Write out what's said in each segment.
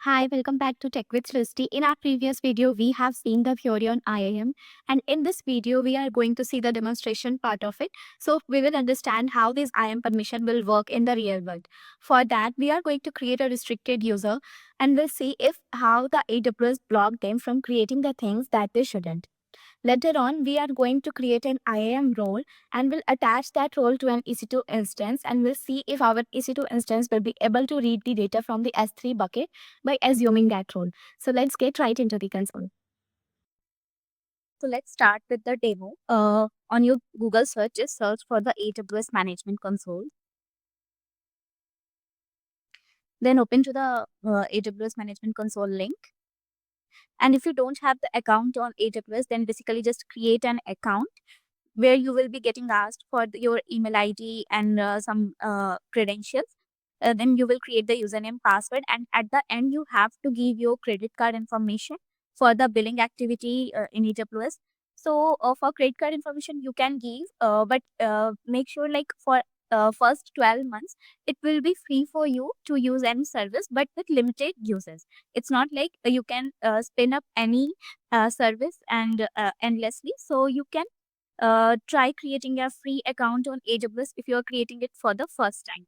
Hi, welcome back to Tech with Srishti. In our previous video, we have seen the theory on IAM, and in this video, we are going to see the demonstration part of it. So we will understand how this IAM permission will work in the real world. For that, we are going to create a restricted user, and we'll see if how the AWS blocked them from creating the things that they shouldn't. Later on, we are going to create an IAM role and we'll attach that role to an EC2 instance, and we'll see if our EC2 instance will be able to read the data from the S3 bucket by assuming that role. So let's get right into the console. So let's start with the demo. On your Google search, just search for the AWS Management Console. Then open to the AWS Management Console link. And if you don't have the account on AWS, then basically just create an account where you will be getting asked for your email ID and some credentials. Then you will create the username, password, and at the end you have to give your credit card information for the billing activity in AWS. So for credit card information you can give, but make sure like for first 12 months it will be free for you to use any service, but with limited uses. It's not like you can spin up any service and endlessly. So you can try creating a free account on AWS if you're creating it for the first time.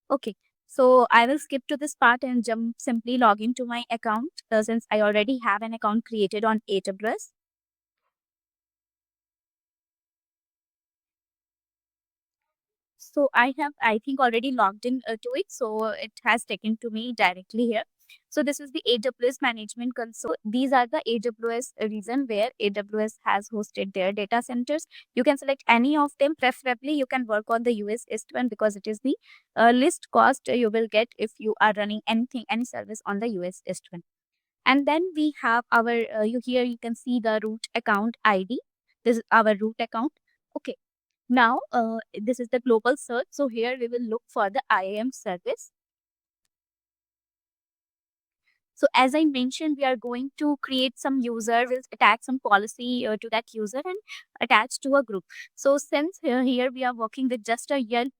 Okay, so I will skip to this part and simply log into my account since I already have an account created on AWS. So I have, I think, already logged in to it. So it has taken to me directly here. So this is the AWS Management Console. These are the AWS region where AWS has hosted their data centers. You can select any of them. Preferably, you can work on the US East one because it is the least cost you will get if you are running anything, any service on the US East one. And then we have our, here you can see the root account ID. This is our root account. Okay. Now, this is the global search. So here we will look for the IAM service. So as I mentioned, we are going to create some user, we'll attach some policy to that user and attach to a group. So since here we are working with just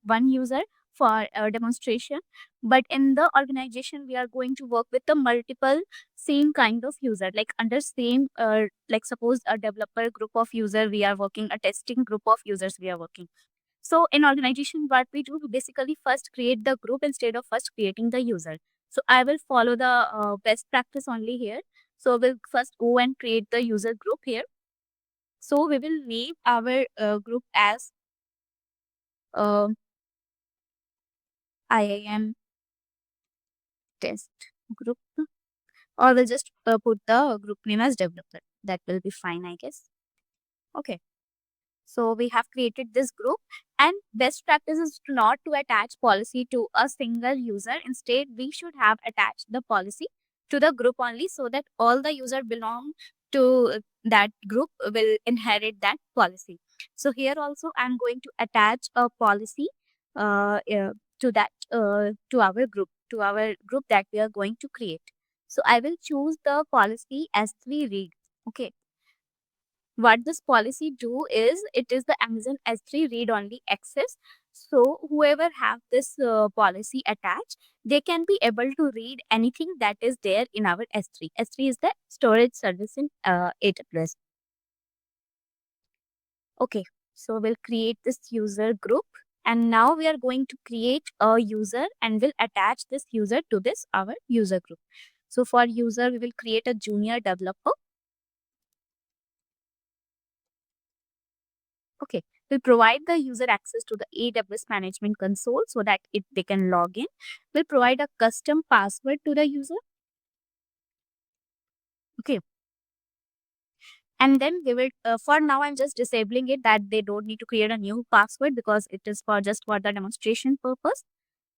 one user for demonstration, but in the organization, we are going to work with the multiple same kind of user, like under same, like suppose a developer group of user, we are working, a testing group of users we are working. So in organization, what we do, we basically first create the group instead of first creating the user. So I will follow the best practice only here. So we'll first go and create the user group here. So we will name our group as uh, IAM test group, or we'll just put the group name as developer. That will be fine, I guess. Okay. So we have created this group, and best practice is not to attach policy to a single user. Instead, we should have attached the policy to the group only so that all the user belong to that group will inherit that policy. So here also I'm going to attach a policy to that to our group that we are going to create. So I will choose the policy S3 read. Okay. What this policy do is, it is the Amazon S3 read only access. So whoever have this policy attached, they can be able to read anything that is there in our S3. S3 is the storage service in AWS. Okay, so we'll create this user group, and now we are going to create a user and we'll attach this user to this our user group. So for user, we will create a junior developer. Okay, we'll provide the user access to the AWS Management Console so that they can log in. We'll provide a custom password to the user. Okay. And then we will, for now, I'm just disabling it that they don't need to create a new password because it is for just for the demonstration purpose.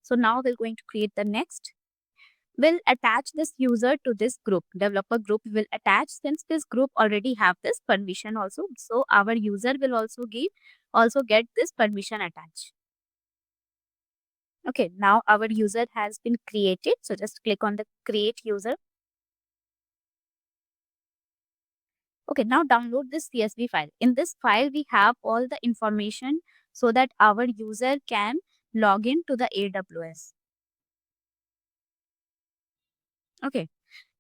So now we're going to create the next. We'll attach this user to this group, developer group will attach, since this group already have this permission also. So our user will also get this permission attached. Okay, now our user has been created. So just click on the create user. Okay, now download this CSV file. In this file, we have all the information so that our user can log in to the AWS. Okay.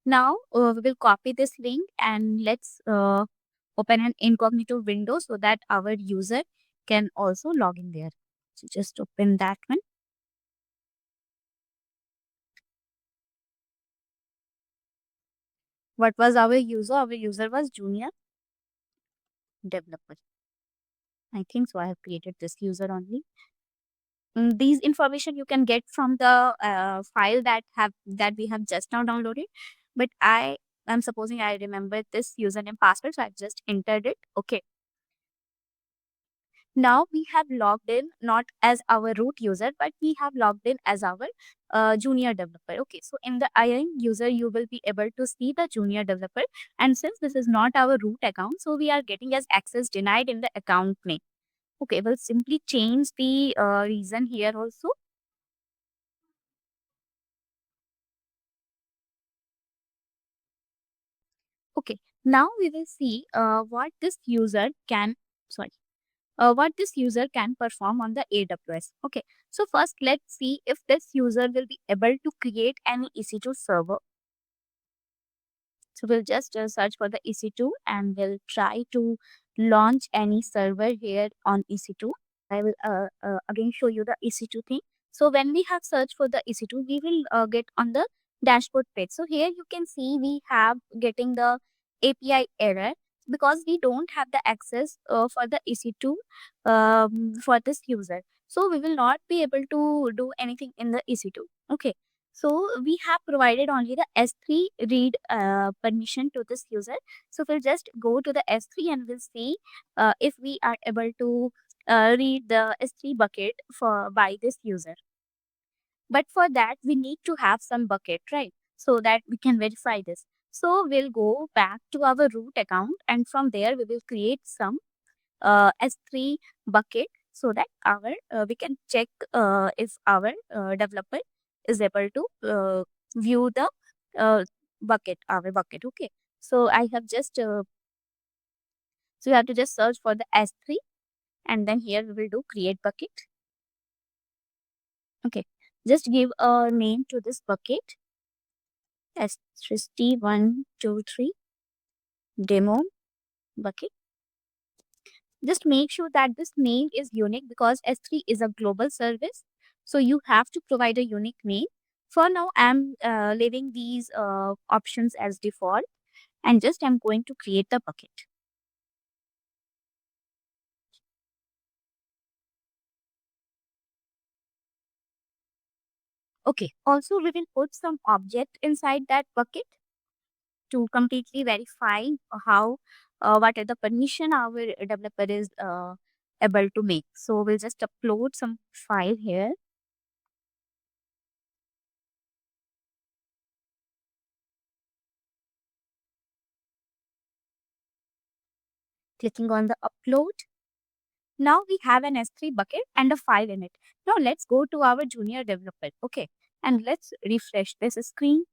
Now we will copy this link and let's open an incognito window so that our user can also log in there. So just open that one. What was our user? Our user was junior developer. I think so. I have created this user only. These information you can get from the file that we have just now downloaded. But I am supposing I remember this username password, so I've just entered it. Okay. Now we have logged in not as our root user, but we have logged in as our junior developer. Okay, so in the IAM user, you will be able to see the junior developer. And since this is not our root account, so we are getting as access denied in the account name. Okay, we'll simply change the reason here also. Okay, now we will see sorry, what this user can perform on the AWS. Okay, so first let's see if this user will be able to create any EC2 server. So we'll just search for the EC2 and we'll try to launch any server here on EC2. I will again show you the EC2 thing. So when we have searched for the EC2, we will get on the dashboard page. So here you can see we have getting the API error because we don't have the access for the EC2 for this user. So we will not be able to do anything in the EC2. Okay. So we have provided only the S3 read permission to this user. So we'll just go to the S3 and we'll see if we are able to read the S3 bucket for by this user. But for that, we need to have some bucket, right? So that we can verify this. So we'll go back to our root account and from there we will create some S3 bucket so that our we can check if our developer is able to view the uh, our bucket. Okay. So I have just so you have to just search for the S3 and then here we will do create bucket. Okay, just give a name to this bucket S3 1 2 3 demo bucket. Just make sure that this name is unique because S3 is a global service. So you have to provide a unique name. For now, I'm leaving these options as default and just I'm going to create the bucket. Okay, also we will put some object inside that bucket to completely verify how what are the permission our developer is able to make. So we'll just upload some file here. Clicking on the upload. Now we have an S3 bucket and a file in it. Now let's go to our junior developer. Okay. And let's refresh this screen.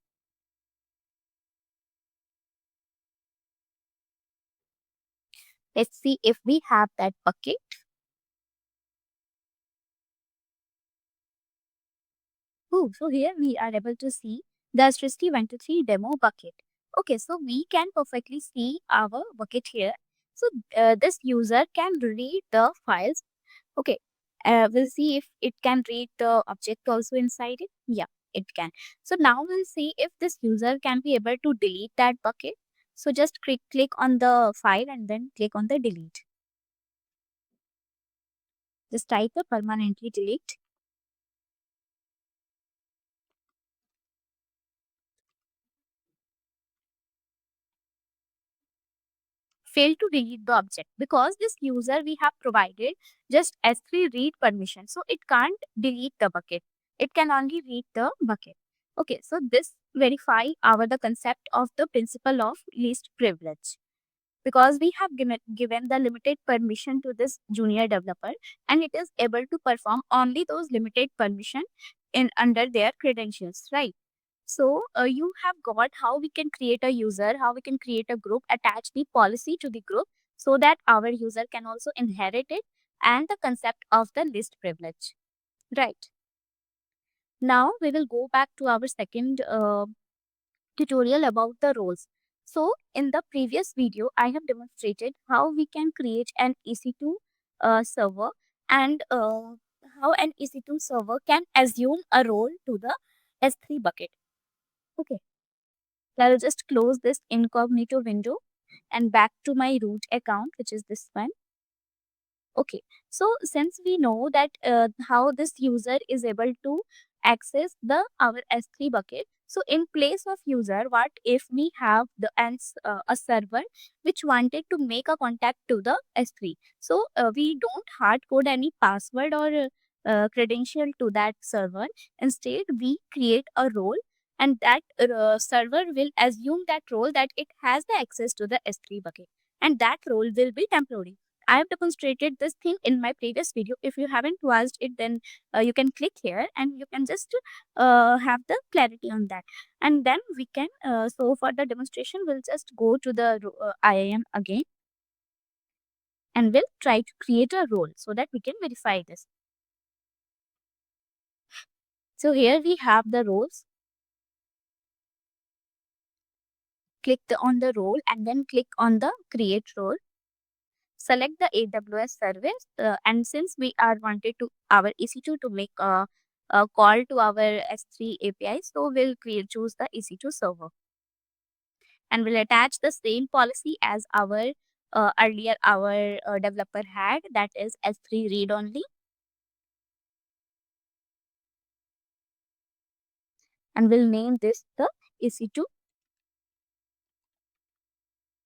Let's see if we have that bucket. Oh, so here we are able to see the Srishti 123 demo bucket. Okay, so we can perfectly see our bucket here. So this user can read the files. Okay, we'll see if it can read the object also inside it. Yeah, it can. So now we'll see if this user can be able to delete that bucket. So just click on the file and then click on the delete. Just type the permanently delete. Fail to delete the object because this user we have provided just S3 read permission. So it can't delete the bucket. It can only read the bucket. Okay, so this verify our the concept of the principle of least privilege because we have given the limited permission to this junior developer and it is able to perform only those limited permission in under their credentials, right? So you have got how we can create a user, how we can create a group, attach the policy to the group so that our user can also inherit it and the concept of the least privilege, right? Now we will go back to our second tutorial about the roles. So in the previous video, I have demonstrated how we can create an EC2 server and how an EC2 server can assume a role to the S3 bucket. Okay, so I will just close this incognito window and back to my root account, which is this one. Okay, so since we know that how this user is able to access the our S3 bucket, so in place of user, what if we have a server which wanted to make a contact to the S3? So we don't hard code any password or credential to that server. Instead, we create a role, and that server will assume that role that it has the access to the S3 bucket, and that role will be temporary. I have demonstrated this thing in my previous video. If you haven't watched it, then you can click here and you can just have the clarity on that. And then we can, so for the demonstration, we'll just go to the IAM again and we'll try to create a role so that we can verify this. So here we have the roles. Click on the role and then click on the create role. Select the AWS service, and since we are wanted to our EC2 to make a call to our S3 API, so we'll choose the EC2 server and we'll attach the same policy as our earlier our developer had, that is S3 read only, and we'll name this the EC2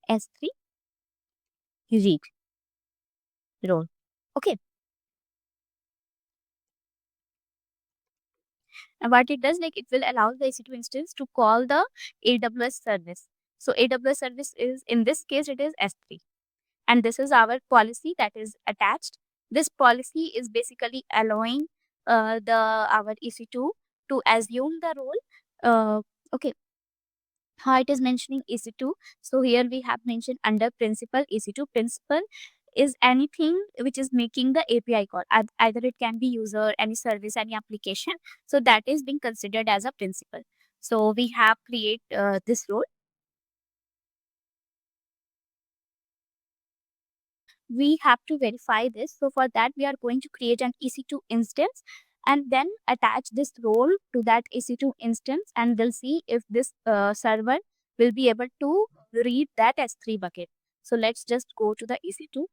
S3 read role. Okay, and what it does, like it will allow the EC2 instance to call the AWS service. So AWS service is, in this case, it is S3, and this is our policy that is attached. This policy is basically allowing the our EC2 to assume the role. Okay, how it is mentioning EC2. So here we have mentioned under principal EC2. Principal is anything which is making the API call. Either it can be user, any service, any application. So that is being considered as a principal. So we have create this role. We have to verify this. So for that, we are going to create an EC2 instance and then attach this role to that EC2 instance, and we'll see if this server will be able to read that S3 bucket. So let's just go to the EC2.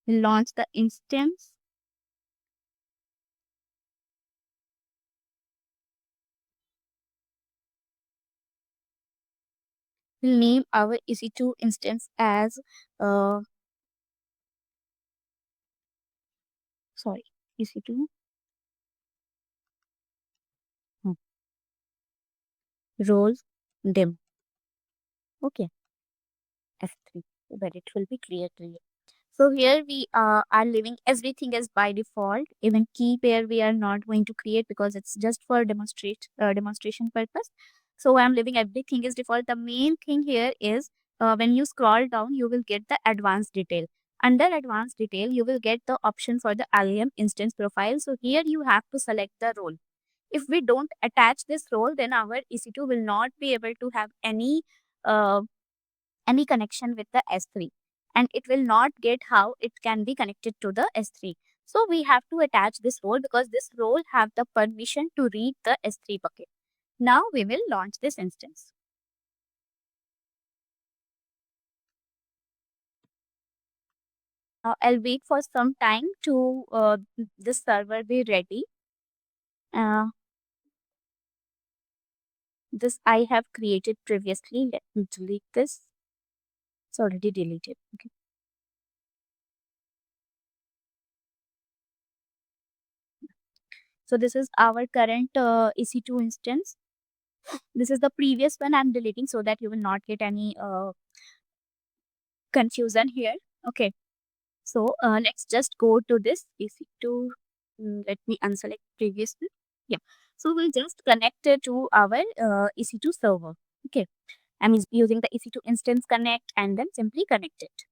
We'll launch the instance. We'll name our EC2 instance as, sorry, EC2 roles dim. Okay, S3, so that it will be clear to you. So here we are leaving everything as by default. Even key pair we are not going to create because it's just for demonstration purpose. So I'm leaving everything as default. The main thing here is when you scroll down, you will get the advanced detail. Under advanced detail, you will get the option for the IAM instance profile. So here you have to select the role. If we don't attach this role, then our EC2 will not be able to have uh, any connection with the S3, and it will not get how it can be connected to the S3. So we have to attach this role because this role have the permission to read the S3 bucket. Now we will launch this instance. I'll wait for some time to this server be ready. Uh, this I have created previously. Let me delete this. It's already deleted. Okay. So this is our current EC2 instance. This is the previous one I'm deleting so that you will not get any confusion here. Okay. So let's just go to this EC2. Let me unselect previous one. Yeah. So we'll just connect it to our EC2 server. Okay. I'm using the EC2 instance connect and then simply connect it.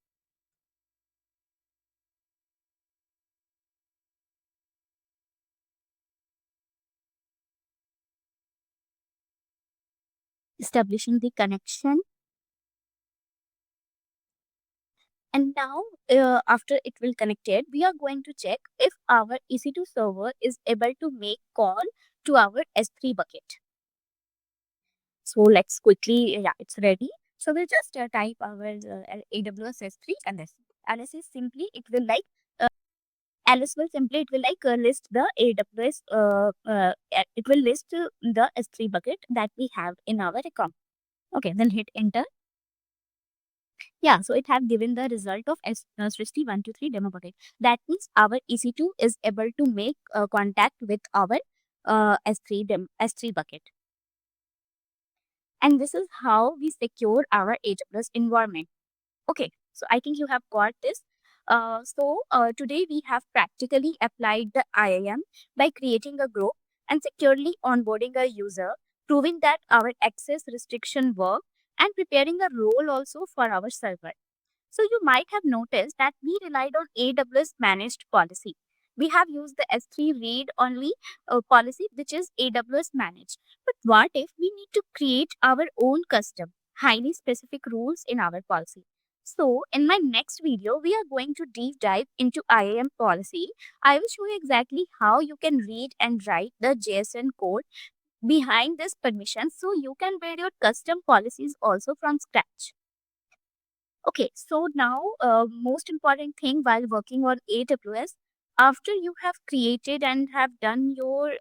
establishing the connection. And now, after it will connected, we are going to check if our EC2 server is able to make call to our S3 bucket. So let's quickly, yeah, it's ready. So we'll just type our AWS S3 LS. LS is simply, it will like, LS will simply, it will like list the AWS, it will list the S3 bucket that we have in our account. Okay, then hit enter. Yeah, so it have given the result of Srishti 123 demo bucket. That means our EC2 is able to make contact with our S3 bucket. And this is how we secure our AWS environment. Okay, so I think you have got this. Today we have practically applied the IAM by creating a group and securely onboarding a user, proving that our access restriction work and preparing a role also for our server. So you might have noticed that we relied on AWS managed policy. We have used the S3 read only policy, which is AWS managed. But what if we need to create our own custom, highly specific rules in our policy? So, in my next video, we are going to deep dive into IAM policy. I will show you exactly how you can read and write the JSON code behind this permission so you can build your custom policies also from scratch. Okay, so now most important thing while working on AWS, after you have created and have done your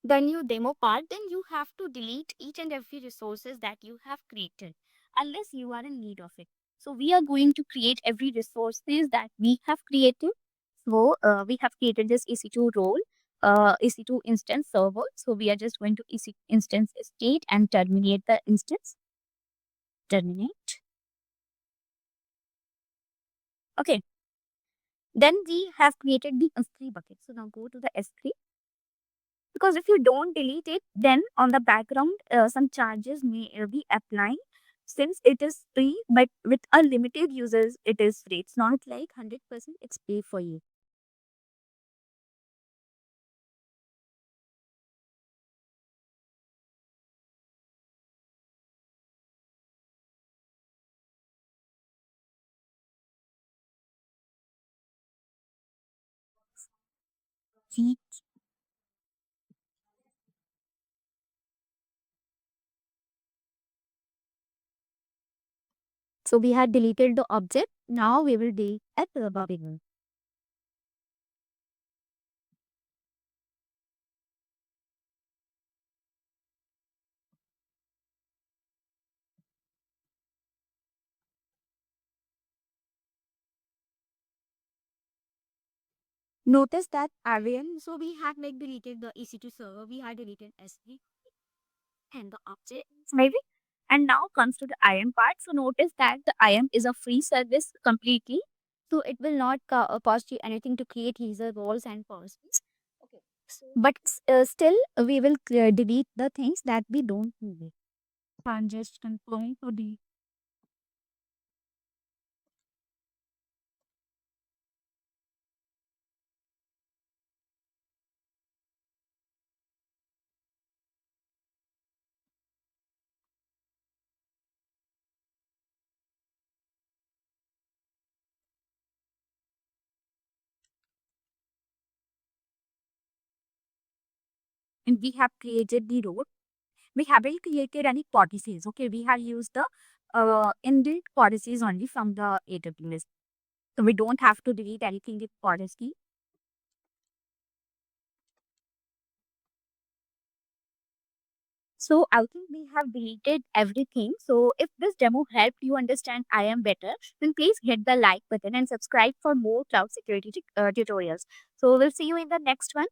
demo part, then you have to delete each and every resources that you have created unless you are in need of it. So we are going to create every resources that we have created. So we have created this EC2 role, EC2 instance server. So we are just going to EC instance state and terminate the instance. Terminate. Okay. Then we have created the S3 bucket. So now go to the S3, because if you don't delete it, then on the background, some charges may be applied since it is free, but with unlimited users, it is free. It's not like 100% it's pay for you. See? So we had deleted the object. Now we will delete at the beginning. Notice that Arian, so we had like deleted the EC2 server, we had deleted S3 and the objects maybe. And now comes to the IAM part. So notice that the IAM is a free service completely. So it will not cost you anything to create user roles and policies. Okay. So, but still, we will delete the things that we don't need. I'm just confirming to the. And we have created the role. We haven't created any policies. Okay, we have used the inbuilt policies only from the AWS. So we don't have to delete anything in policy. So I think we have deleted everything. So if this demo helped you understand IAM better, then please hit the like button and subscribe for more cloud security tutorials. So we'll see you in the next one.